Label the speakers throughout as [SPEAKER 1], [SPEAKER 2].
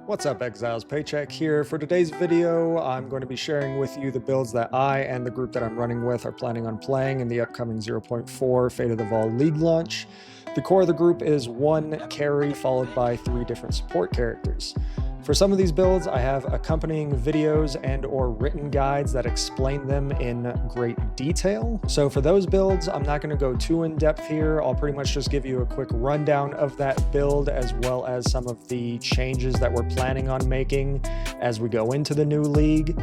[SPEAKER 1] What's up, Exiles? Paycheck here. For today's video, I'm going to be sharing with you the builds that I and the group that I'm running with are planning on playing in the upcoming 0.4 Fate of the Vol League launch. The core of the group is one carry followed by 3 different support characters. For some of these builds, I have accompanying videos and or written guides that explain them in great detail. So for those builds, I'm not going to go too in depth here. I'll pretty much just give you a quick rundown of that build as well as some of the changes that we're planning on making as we go into the new league.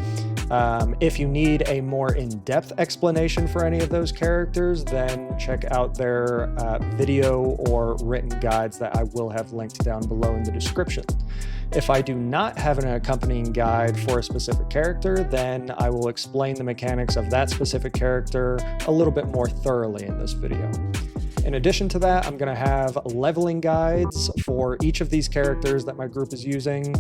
[SPEAKER 1] If you need a more in-depth explanation for any of those characters, then check out their video or written guides that I will have linked down below in the description. If I do not have an accompanying guide for a specific character, then I will explain the mechanics of that specific character a little bit more thoroughly in this video. In addition to that, I'm going to have leveling guides for each of these characters that my group is using.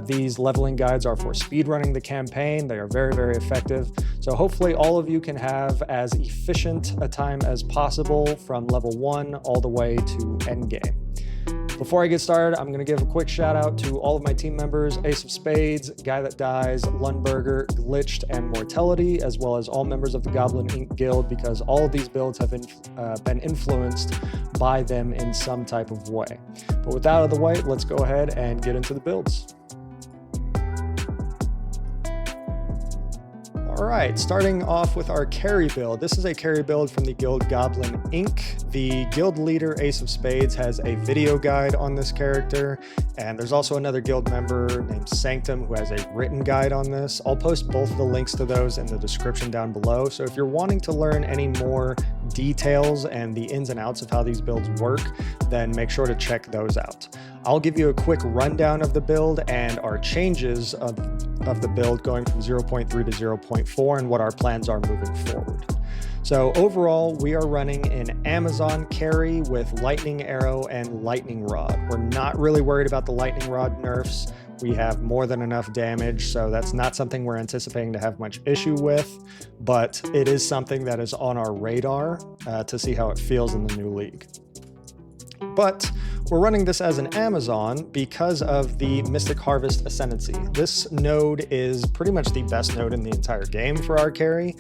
[SPEAKER 1] These leveling guides are for speedrunning the campaign. They are very, very effective. So hopefully all of you can have as efficient a time as possible from level 1 all the way to endgame. Before I get started, I'm going to give a quick shout out to all of my team members, Ace of Spades, Guy That Dies, Lundberger, Glitched, and Mortelity, as well as all members of the Goblin Inc. Guild, because all of these builds have been influenced by them in some type of way. But with that out of the way, let's go ahead and get into the builds. Alright, starting off with our carry build. This is a carry build from the guild Goblin Inc. The guild leader, Ace of Spades, has a video guide on this character, and there's also another guild member named Sanctum who has a written guide on this. I'll post both of the links to those in the description down below, so if you're wanting to learn any more details and the ins and outs of how these builds work, then make sure to check those out. I'll give you a quick rundown of the build and our changes of the build going from 0.3 to 0.4 and what our plans are moving forward. So overall, we are running an Amazon carry with Lightning Arrow and Lightning Rod. We're not really worried about the Lightning Rod nerfs. We have more than enough damage, so that's not something we're anticipating to have much issue with, but it is something that is on our radar to see how it feels in the new league. But we're running this as an Amazon because of the Mystic Harvest Ascendancy. This node is pretty much the best node in the entire game for our carry.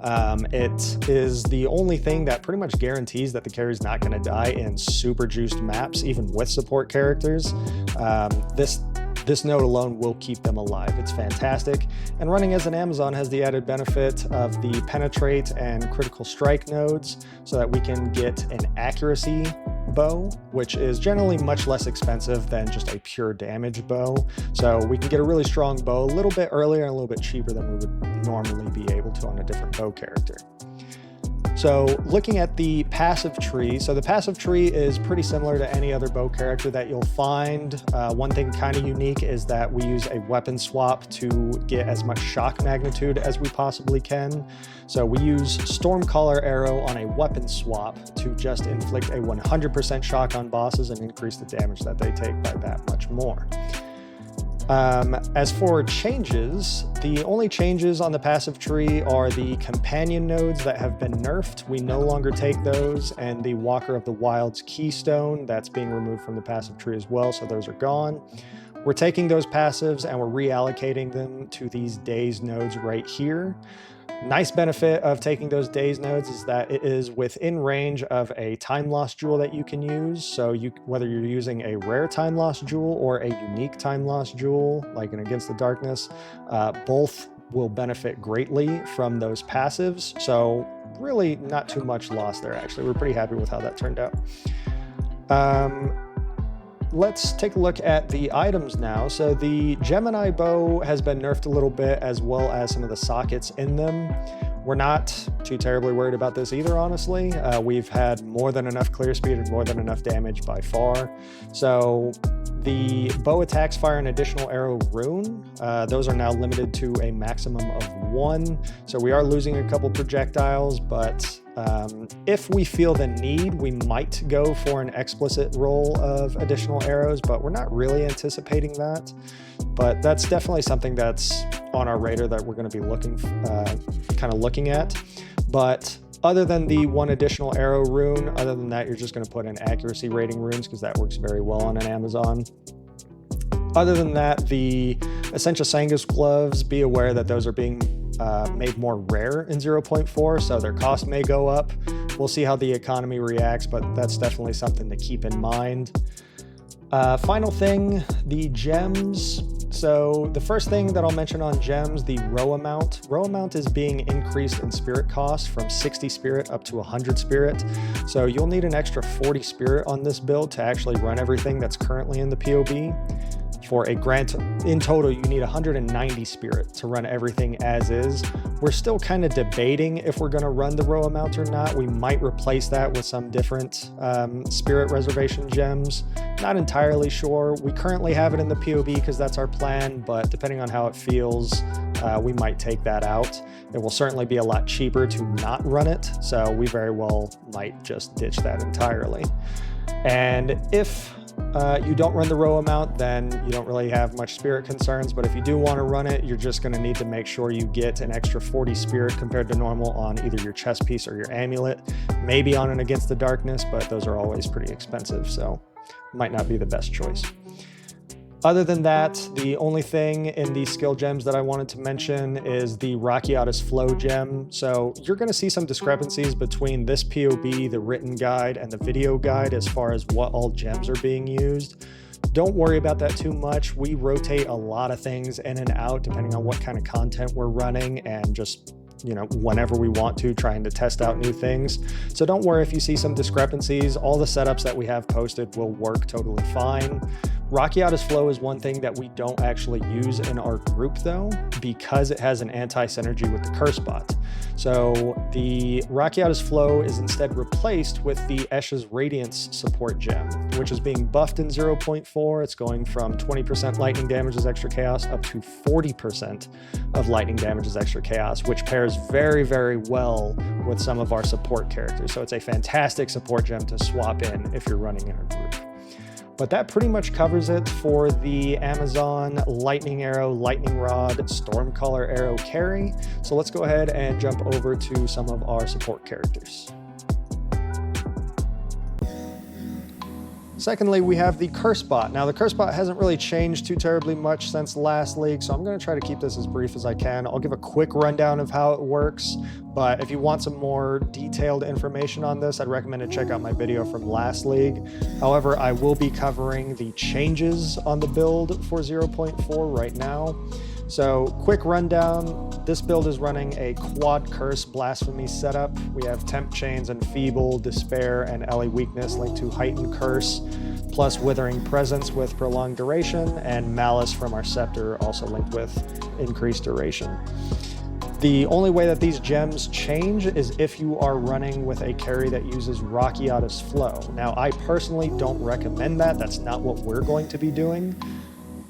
[SPEAKER 1] It is the only thing that pretty much guarantees that the carry is not going to die in super juiced maps, even with support characters. This node alone will keep them alive. It's fantastic. And running as an Amazon has the added benefit of the Penetrate and Critical Strike nodes so that we can get an accuracy bow, which is generally much less expensive than just a pure damage bow. So we can get a really strong bow a little bit earlier and a little bit cheaper than we would normally be able to on a different bow character. So looking at the passive tree, so the passive tree is pretty similar to any other bow character that you'll find. One thing kind of unique is that we use a weapon swap to get as much shock magnitude as we possibly can. So we use Stormcaller Arrow on a weapon swap to just inflict a 100% shock on bosses and increase the damage that they take by that much more. As for changes, the only changes on the passive tree are the companion nodes that have been nerfed. We no longer take those, and the Walker of the Wild's Keystone, that's being removed from the passive tree as well, so those are gone. We're taking those passives and we're reallocating them to these Daze nodes right here. Nice benefit of taking those Daze nodes is that it is within range of a time loss jewel that you can use. So whether you're using a rare time loss jewel or a unique time loss jewel, like an Against the Darkness, both will benefit greatly from those passives. So really not too much loss there, actually. We're pretty happy with how that turned out. Let's take a look at the items now. So the Gemini bow has been nerfed a little bit, as well as some of the sockets in them. We're not too terribly worried about this either, honestly. We've had more than enough clear speed and more than enough damage by far. So the bow attacks fire an additional arrow rune. Those are now limited to a maximum of 1. So we are losing a couple projectiles, but if we feel the need, we might go for an explicit roll of additional arrows, but we're not really anticipating that. But that's definitely something that's on our radar that we're going to be looking at. But other than the 1 additional arrow rune, other than that, you're just going to put in accuracy rating runes because that works very well on an Amazon. Other than that, the Essentia Sangus gloves, be aware that those are being made more rare in 0.4, so their cost may go up. We'll see how the economy reacts, but that's definitely something to keep in mind. Final thing, the gems. So the first thing that I'll mention on gems, the row amount. Row amount is being increased in spirit cost from 60 spirit up to 100 spirit. So you'll need an extra 40 spirit on this build to actually run everything that's currently in the POB. For a grant, in total, you need 190 spirit to run everything as is. We're still kind of debating if we're going to run the row amount or not. We might replace that with some different spirit reservation gems. Not entirely sure. We currently have it in the POB because that's our plan, but depending on how it feels, we might take that out. It will certainly be a lot cheaper to not run it, so we very well might just ditch that entirely. And if you don't run the row amount, then you don't really have much spirit concerns, but if you do want to run it, you're just going to need to make sure you get an extra 40 spirit compared to normal on either your chest piece or your amulet, maybe on an Against the Darkness, but those are always pretty expensive, so might not be the best choice. Other than that, the only thing in the skill gems that I wanted to mention is the Rakiatis Flow gem. So you're going to see some discrepancies between this POB, the written guide, and the video guide as far as what all gems are being used. Don't worry about that too much. We rotate a lot of things in and out depending on what kind of content we're running and just, you know, whenever we want to, trying to test out new things. So don't worry if you see some discrepancies. All the setups that we have posted will work totally fine. Rakiatis Flow is one thing that we don't actually use in our group though, because it has an anti-synergy with the Cursebot. So the Rakiatis Flow is instead replaced with the Escha's Radiance support gem, which is being buffed in 0.4. It's going from 20% lightning damage as extra chaos up to 40% of lightning damage as extra chaos, which pairs very, very well with some of our support characters. So it's a fantastic support gem to swap in if you're running in a group. But that pretty much covers it for the Amazon Lightning Arrow, Lightning Rod, Stormcaller Arrow carry. So let's go ahead and jump over to some of our support characters. Secondly, we have the Cursebot. Now, the Cursebot hasn't really changed too terribly much since last league, so I'm going to try to keep this as brief as I can. I'll give a quick rundown of how it works, but if you want some more detailed information on this, I'd recommend to check out my video from last league. However, I will be covering the changes on the build for 0.4 right now. So, quick rundown, this build is running a quad curse blasphemy setup. We have temp chains and feeble, despair, and Ellie weakness linked to heightened curse, plus withering presence with prolonged duration, and malice from our scepter also linked with increased duration. The only way that these gems change is if you are running with a carry that uses Rakiatis Flow. Now, I personally don't recommend that. That's not what we're going to be doing.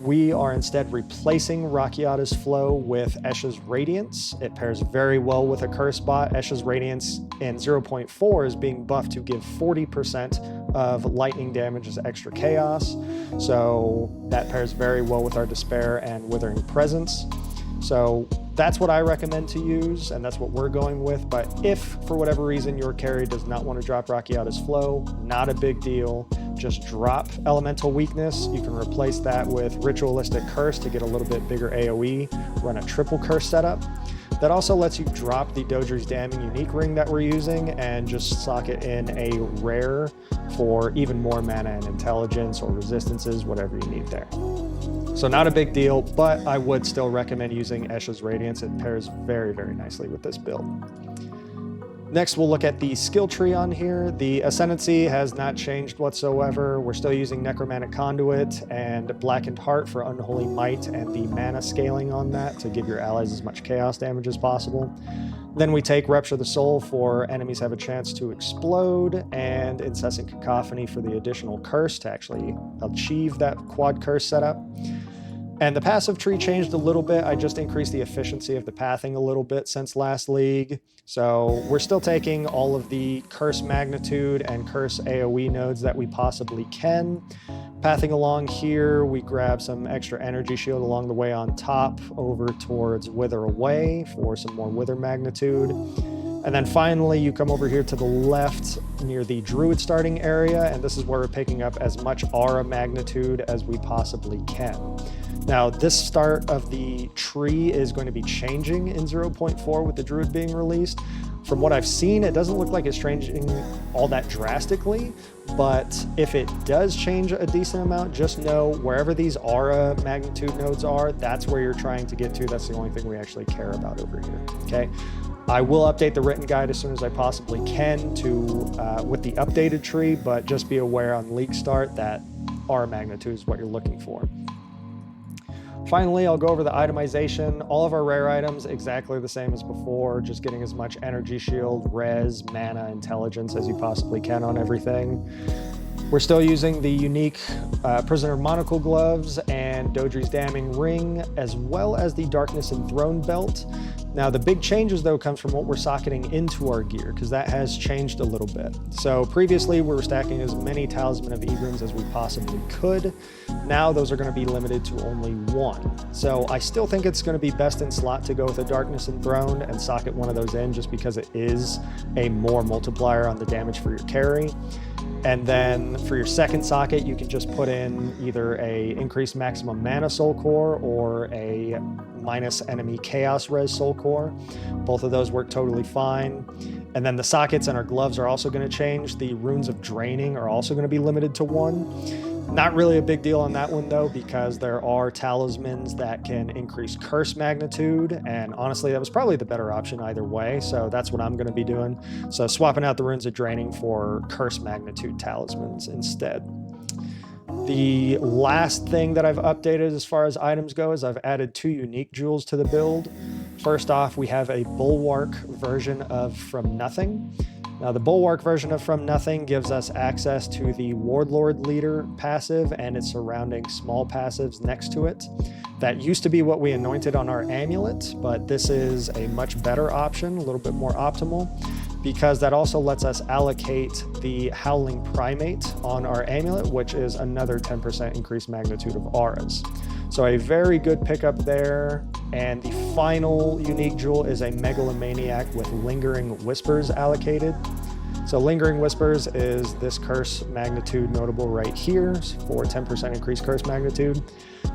[SPEAKER 1] We are instead replacing Rakiatis Flow with Escha's Radiance. It pairs very well with a Cursebot. Escha's Radiance in 0.4 is being buffed to give 40% of lightning damage as extra chaos. So that pairs very well with our Despair and Withering Presence. So that's what I recommend to use, and that's what we're going with. But if, for whatever reason, your carry does not want to drop Rakiatis Flow, not a big deal. Just drop Elemental Weakness. You can replace that with Ritualistic Curse to get a little bit bigger AoE, run a triple curse setup. That also lets you drop the Dojer's Damning Unique Ring that we're using and just sock it in a rare for even more mana and intelligence or resistances, whatever you need there. So not a big deal, but I would still recommend using Escha's Radiance. It pairs very, very nicely with this build. Next, we'll look at the skill tree on here. The Ascendancy has not changed whatsoever. We're still using Necromantic Conduit and Blackened Heart for Unholy Might and the mana scaling on that to give your allies as much chaos damage as possible. Then we take Rupture the Soul for enemies have a chance to explode, and Incessant Cacophony for the additional curse to actually achieve that quad curse setup. And the passive tree changed a little bit. I just increased the efficiency of the pathing a little bit since last league. So we're still taking all of the curse magnitude and curse AoE nodes that we possibly can. Pathing along here, we grab some extra energy shield along the way on top over towards Wither Away for some more Wither magnitude. And then finally, you come over here to the left near the Druid starting area, and this is where we're picking up as much aura magnitude as we possibly can. Now, this start of the tree is going to be changing in 0.4 with the Druid being released. From what I've seen, it doesn't look like it's changing all that drastically, but if it does change a decent amount, just know wherever these aura magnitude nodes are, that's where you're trying to get to. That's the only thing we actually care about over here, okay? I will update the written guide as soon as I possibly can to with the updated tree, but just be aware on league start that aura magnitude is what you're looking for. Finally, I'll go over the itemization. All of our rare items exactly the same as before, just getting as much energy shield, res, mana, intelligence as you possibly can on everything. We're still using the unique Prisoner Monocle gloves and Dodri's Damning Ring, as well as the Darkness Enthroned belt. Now, the big changes, though, comes from what we're socketing into our gear, because that has changed a little bit. So previously, we were stacking as many Talisman of Egrins as we possibly could. Now, those are going to be limited to only one. So I still think it's going to be best in slot to go with a Darkness Enthroned and socket one of those in, just because it is a more multiplier on the damage for your carry. And then for your second socket, you can just put in either a increased maximum mana soul core or a minus enemy chaos res soul core. Both of those work totally fine. And then the sockets and our gloves are also going to change. The runes of draining are also going to be limited to one. Not really a big deal on that one though, because there are talismans that can increase curse magnitude, and honestly that was probably the better option either way, so that's what I'm going to be doing. So swapping out the runes of draining for curse magnitude talismans instead. The last thing that I've updated as far as items go is I've added 2 unique jewels to the build. First off, we have a Bulwark version of From Nothing. Now, the Bulwark version of From Nothing gives us access to the Wardlord Leader passive and its surrounding small passives next to it. That used to be what we anointed on our amulet, but this is a much better option, a little bit more optimal, because that also lets us allocate the Howling Primate on our amulet, which is another 10% increased magnitude of auras. So a very good pickup there. And the final unique jewel is a Megalomaniac with Lingering Whispers allocated. So Lingering Whispers is this curse magnitude notable right here for 10% increased curse magnitude.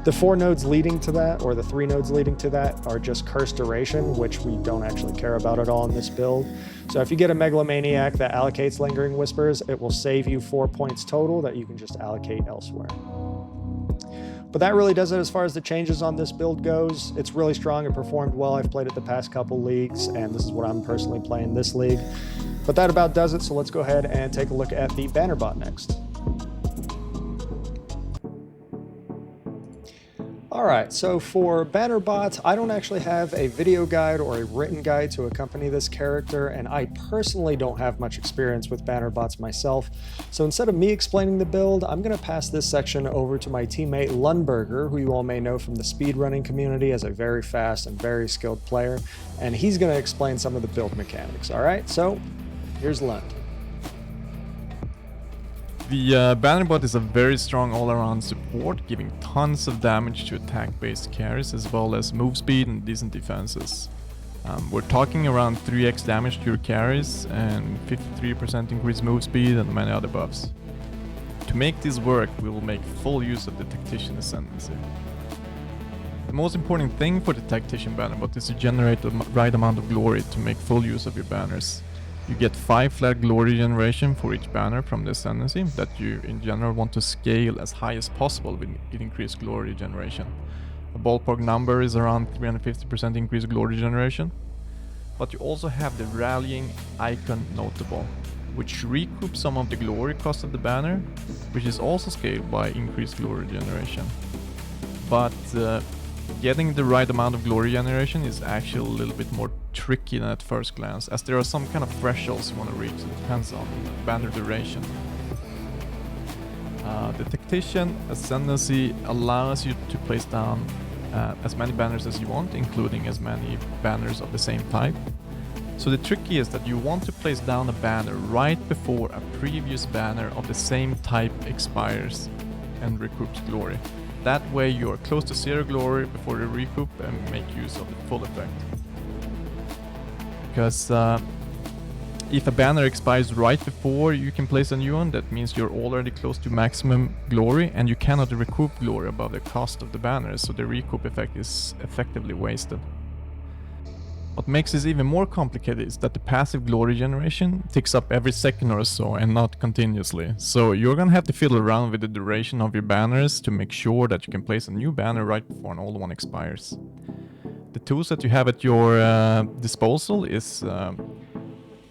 [SPEAKER 1] The 4 nodes leading to that, or the 3 nodes leading to that, are just curse duration, which we don't actually care about at all in this build. So if you get a Megalomaniac that allocates Lingering Whispers, it will save you 4 points total that you can just allocate elsewhere. But that really does it as far as the changes on this build goes. It's really strong and performed well. I've played it the past couple leagues, and this is what I'm personally playing this league. But that about does it, so let's go ahead and take a look at the Bannerbot next. Alright, so for Bannerbot, I don't actually have a video guide or a written guide to accompany this character, and I personally don't have much experience with Bannerbots myself. So instead of me explaining the build, I'm going to pass this section over to my teammate Lundberger, who you all may know from the speedrunning community as a very fast and very skilled player, and he's going to explain some of the build mechanics. Alright, so here's Lund.
[SPEAKER 2] The Bannerbot is a very strong all-around support, giving tons of damage to attack-based carries as well as move speed and decent defenses. We're talking around 3x damage to your carries and 53% increased move speed and many other buffs. To make this work, we will make full use of the Tactician Ascendancy. The most important thing for the Tactician Bannerbot is to generate the right amount of glory to make full use of your banners. You get 5 flat glory generation for each banner from the Ascendancy that you in general want to scale as high as possible with increased glory generation. A ballpark number is around 350% increased glory generation. But you also have the Rallying Icon Notable, which recoups some of the glory cost of the banner, which is also scaled by increased glory generation. But getting the right amount of glory generation is actually a little bit more tricky than at first glance, as there are some kind of thresholds you want to reach. It depends on banner duration. The Tactician Ascendancy allows you to place down as many banners as you want, including as many banners of the same type. So the trick is that you want to place down a banner right before a previous banner of the same type expires and recoups glory. That way you are close to 0 glory before you recoup and make use of the full effect. Because if a banner expires right before you can place a new one, that means you're already close to maximum glory, and you cannot recoup glory above the cost of the banner, so the recoup effect is effectively wasted. What makes this even more complicated is that the passive glory generation ticks up every second or so and not continuously. So you're gonna have to fiddle around with the duration of your banners to make sure that you can place a new banner right before an old one expires. The tools that you have at your disposal is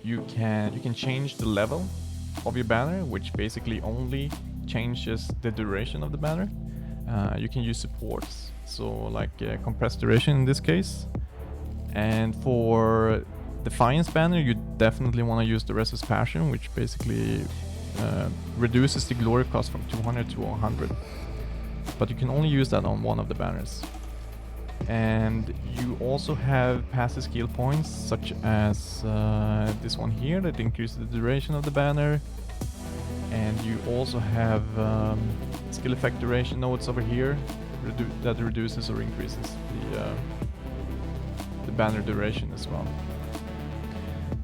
[SPEAKER 2] you can change the level of your banner, which basically only changes the duration of the banner. You can use supports, so like compressed duration in this case. And for Defiance banner, you definitely want to use the Restless Passion, which basically reduces the glory cost from 200 to 100. But you can only use that on one of the banners. And you also have passive skill points, such as this one here that increases the duration of the banner. And you also have skill effect duration nodes over here that reduces or increases the banner duration as well.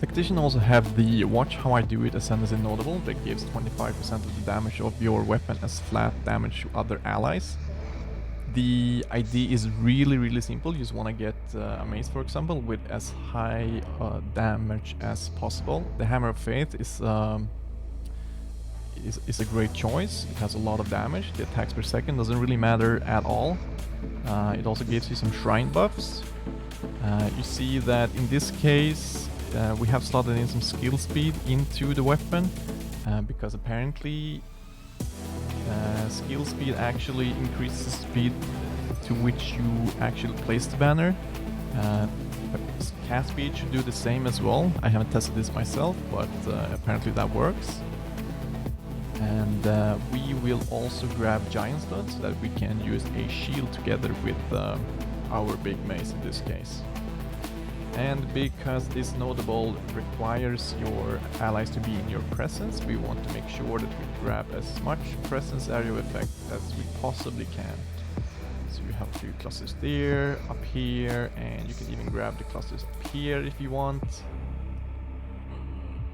[SPEAKER 2] Tactician also have the Watch How I Do It Ascendancy notable that gives 25% of the damage of your weapon as flat damage to other allies. The idea is really simple. You just want to get a mace, for example, with as high damage as possible. The Hammer of Faith is a great choice. It has a lot of damage. The attacks per second doesn't really matter at all. It also gives you some shrine buffs. You see that in this case we have slotted in some skill speed into the weapon because apparently skill speed actually increases the speed to which you actually place the banner. Cast speed should do the same as well. I haven't tested this myself, but apparently that works. And we will also grab Giant Stud so that we can use a shield together with our big mace in this case. And because this notable requires your allies to be in your presence, we want to make sure that we grab as much presence area effect as we possibly can. So you have a few clusters there, up here, and you can even grab the clusters up here if you want.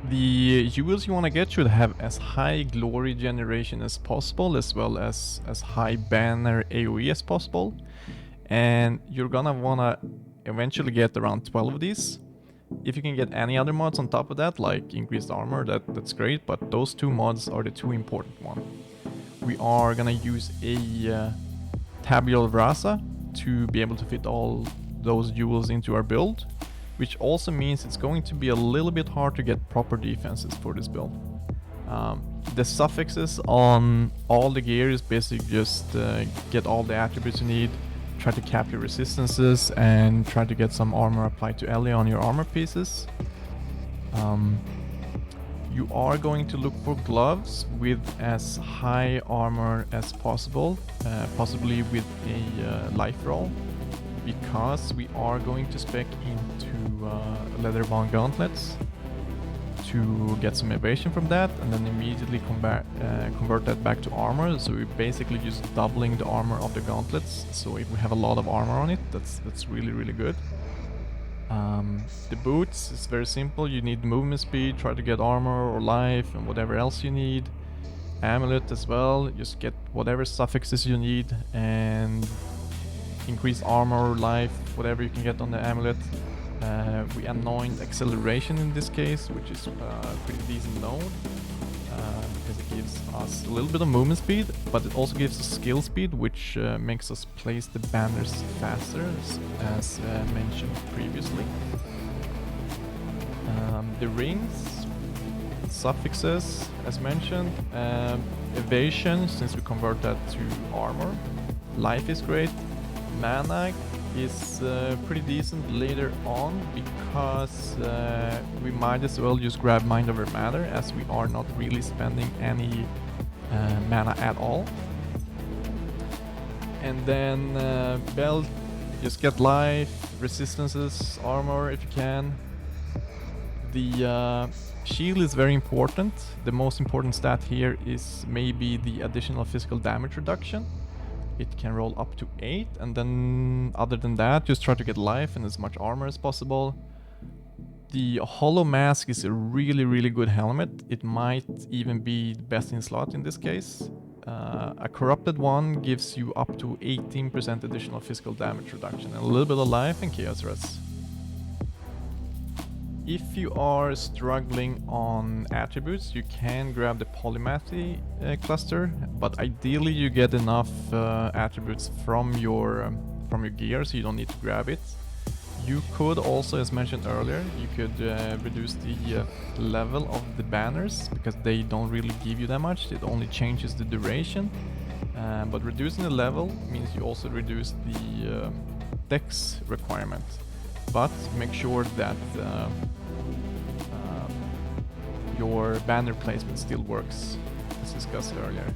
[SPEAKER 2] The jewels you want to get should have as high glory generation as possible, as well as high banner AoE as possible. And you're gonna wanna eventually get around 12 of these. If you can get any other mods on top of that, like increased armor, that's great, but those two mods are the two important ones. We are gonna use a Tabula Rasa to be able to fit all those jewels into our build, which also means it's going to be a little bit hard to get proper defenses for this build. The suffixes on all the gear is basically just get all the attributes you need, try to capture resistances, and try to get some armor applied to Ellie on your armor pieces. You are going to look for gloves with as high armor as possible, possibly with a life roll, because we are going to spec into leather-bound gauntlets to get some evasion from that, and then immediately convert that back to armor. So we're basically just doubling the armor of the gauntlets. So if we have a lot of armor on it, that's really good. The boots is very simple. You need movement speed, try to get armor or life and whatever else you need. Amulet as well, just get whatever suffixes you need and increase armor, life, whatever you can get on the amulet. We anoint acceleration in this case, which is a pretty decent node, because it gives us a little bit of movement speed, but it also gives us skill speed, which makes us place the banners faster, as mentioned previously. The rings, suffixes, as mentioned, evasion, since we convert that to armor. Life is great. Mana is pretty decent later on, because we might as well just grab Mind Over Matter, as we are not really spending any mana at all. And then belt, just get life, resistances, armor if you can. The shield is very important. The most important stat here is maybe the additional physical damage reduction. It can roll up to 8, and then other than that, just try to get life and as much armor as possible. the Hollow Mask is a really good helmet. It might even be the best in slot in this case. A Corrupted one gives you up to 18% additional physical damage reduction and a little bit of life and chaos res. If you are struggling on attributes, you can grab the Polymathy cluster, but ideally you get enough attributes from your gear, so you don't need to grab it. You could also, as mentioned earlier, you could reduce the level of the banners, because they don't really give you that much, it only changes the duration. But reducing the level means you also reduce the dex requirement. But make sure that your banner placement still works, as discussed earlier.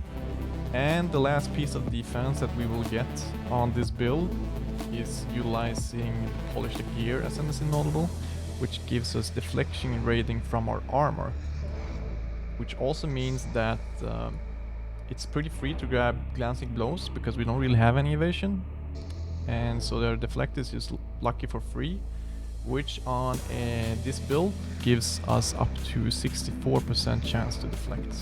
[SPEAKER 2] And the last piece of defense that we will get on this build is utilizing Polished Gear as an notable, which gives us deflection and rating from our armor, which also means that it's pretty free to grab Glancing Blows because we don't really have any evasion, and so their deflect is just lucky for free, which on this build gives us up to 64% chance to deflect.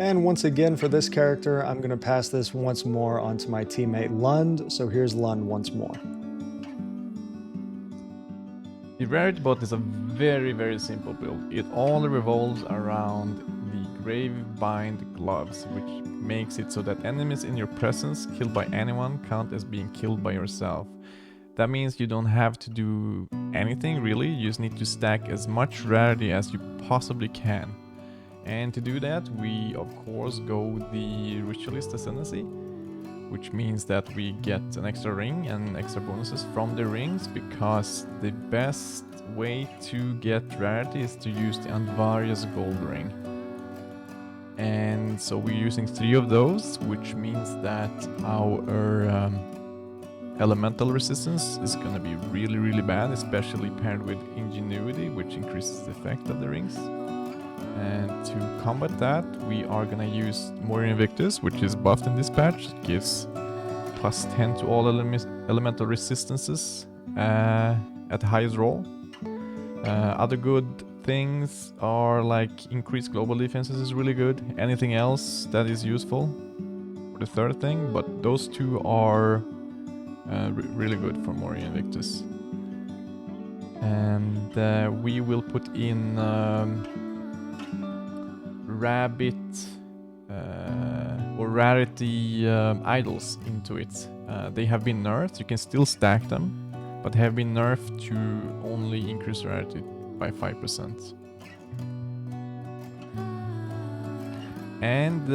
[SPEAKER 1] And once again for this character, I'm going to pass this once more onto my teammate Lund, so here's Lund once more.
[SPEAKER 2] The Raritybot is a very simple build. It all revolves around the Gravebind gloves, which makes it so that enemies in your presence killed by anyone count as being killed by yourself. That means you don't have to do anything really, you just need to stack as much rarity as you possibly can. And to do that, we of course go the Ritualist Ascendancy, which means that we get an extra ring and extra bonuses from the rings, because the best way to get rarity is to use the Andvarius Gold Ring. And so we're using 3 of those, which means that our elemental resistance is gonna be really bad, especially paired with Ingenuity, which increases the effect of the rings. And to combat that, we are gonna use Moria Invictus, which is buffed in this patch. It gives plus 10 to all elemental resistances at the highest roll. Other good things are like increased global defenses is really good. Anything else that is useful for the third thing, but those 2 are really good for Moria Invictus. And we will put in Rabbit or Rarity idols into it. They have been nerfed, you can still stack them, but they have been nerfed to only increase rarity by 5%. And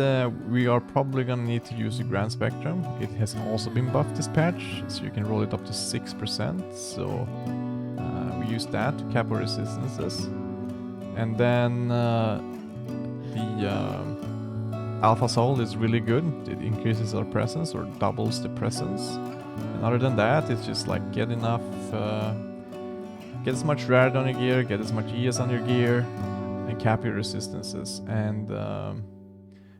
[SPEAKER 2] we are probably gonna need to use the Grand Spectrum. It has also been buffed this patch, so you can roll it up to 6%, so we use that to cap our resistances. And then the Alpha Soul is really good. It increases our presence or doubles the presence. And other than that, it's just like get enough, get as much rarity on your gear, get as much ES on your gear, and cap your resistances. And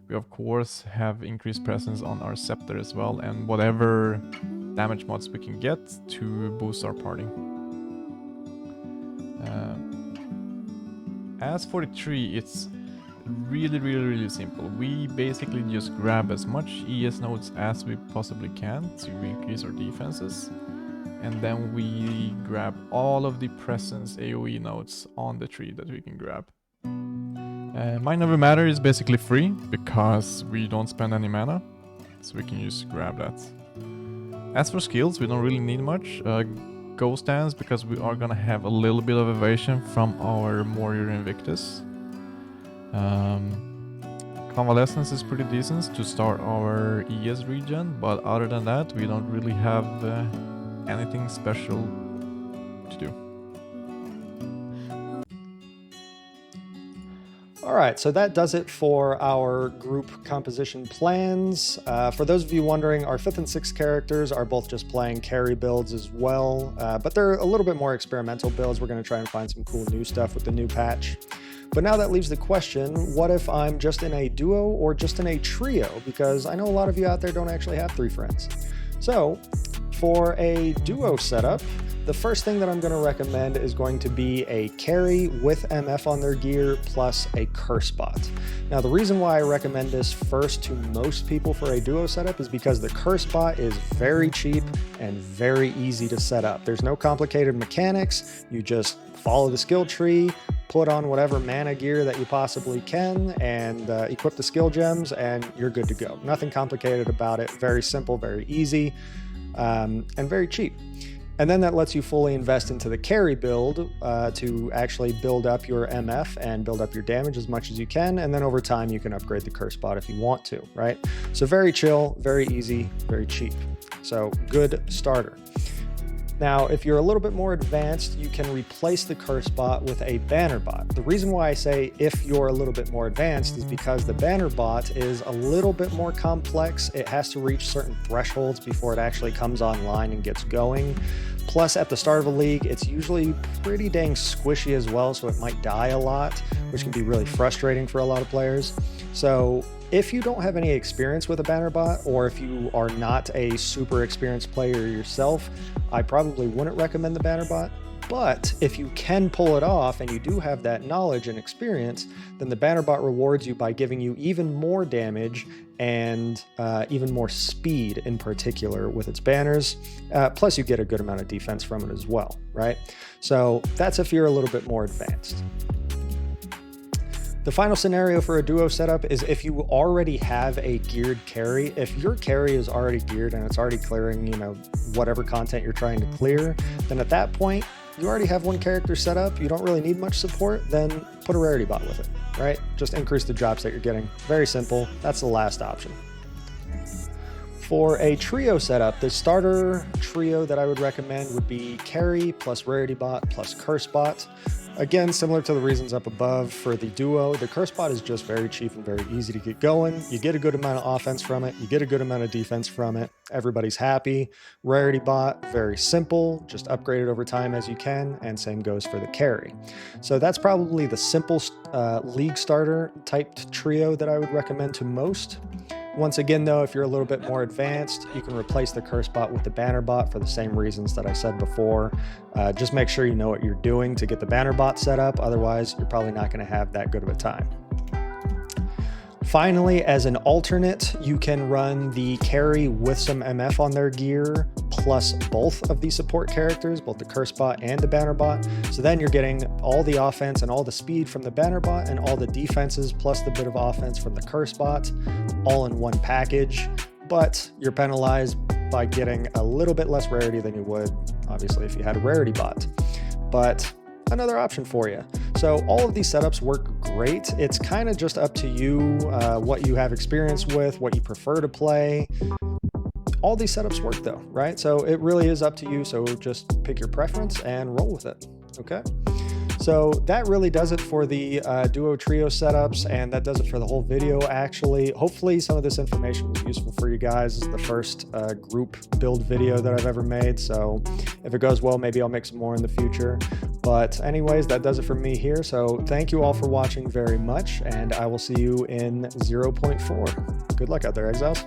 [SPEAKER 2] we of course have increased presence on our Scepter as well, and whatever damage mods we can get to boost our party. As for the tree, it's really simple. We basically just grab as much ES nodes as we possibly can to increase our defenses, and then we grab all of the presence AoE nodes on the tree that we can grab. Mind Over Matter is basically free because we don't spend any mana, so we can just grab that. As for skills, we don't really need much. Ghost Dance, because we are gonna have a little bit of evasion from our Moria Invictus. Convalescence is pretty decent to start our ES regen, but other than that, we don't really have anything special to do.
[SPEAKER 1] Alright, so that does it for our group composition plans. For those of you wondering, our 5th and 6th characters are both just playing carry builds as well, but they're a little bit more experimental builds. We're going to try and find some cool new stuff with the new patch. But now that leaves the question, what if I'm just in a duo or just in a trio? Because I know a lot of you out there don't actually have 3 friends. So, for a duo setup, the first thing that I'm going to recommend is going to be a carry with MF on their gear plus a Cursebot. Now, the reason why I recommend this first to most people for a duo setup is because the Cursebot is very cheap and very easy to set up. There's no complicated mechanics. You just follow the skill tree, put on whatever mana gear that you possibly can, and equip the skill gems, and you're good to go. Nothing complicated about it. Very simple, very easy, and very cheap. And then that lets you fully invest into the carry build to actually build up your MF and build up your damage as much as you can. And then over time, you can upgrade the Cursebot if you want to, right? So very chill, very easy, very cheap. So good starter. Now, if you're a little bit more advanced, you can replace the Cursebot with a Bannerbot. The reason why I say if you're a little bit more advanced is because the Bannerbot is a little bit more complex. It has to reach certain thresholds before it actually comes online and gets going. Plus, at the start of a league, it's usually pretty dang squishy as well, so it might die a lot, which can be really frustrating for a lot of players. So if you don't have any experience with a Bannerbot, or if you are not a super experienced player yourself, I probably wouldn't recommend the Bannerbot. But if you can pull it off and you do have that knowledge and experience, then the Bannerbot rewards you by giving you even more damage and even more speed in particular with its banners. Plus you get a good amount of defense from it as well, right? So that's if you're a little bit more advanced. The final scenario for a duo setup is if you already have a geared carry. If your carry is already geared and it's already clearing, whatever content you're trying to clear, then at that point, you already have one character set up, you don't really need much support, then put a Raritybot with it, right? Just increase the drops that you're getting. Very simple. That's the last option. For a trio setup, the starter trio that I would recommend would be carry plus Raritybot plus Cursebot. Again, similar to the reasons up above, for the duo, the Cursebot is just very cheap and very easy to get going. You get a good amount of offense from it. You get a good amount of defense from it. Everybody's happy. Raritybot, very simple. Just upgrade it over time as you can, and same goes for the carry. So that's probably the simple league starter typed trio that I would recommend to most. Once again, though, if you're a little bit more advanced, you can replace the Cursebot with the Bannerbot for the same reasons that I said before. Just make sure you know what you're doing to get the Bannerbot set up. Otherwise, you're probably not going to have that good of a time. Finally, as an alternate, you can run the carry with some MF on their gear, plus both of the support characters, both the Cursebot and the Bannerbot. So then you're getting all the offense and all the speed from the Bannerbot and all the defenses plus the bit of offense from the Cursebot, all in one package. But you're penalized by getting a little bit less rarity than you would, obviously, if you had a Raritybot. But another option for you. So all of these setups work great. It's kind of just up to you what you have experience with, what you prefer to play. All these setups work though, right? So it really is up to you. So just pick your preference and roll with it, okay? So that really does it for the duo trio setups, and that does it for the whole video actually. Hopefully some of this information was useful for you guys. This is the first group build video that I've ever made, so if it goes well, maybe I'll make some more in the future. But anyways, that does it for me here. So thank you all for watching very much, and I will see you in 0.4. Good luck out there, Exiles.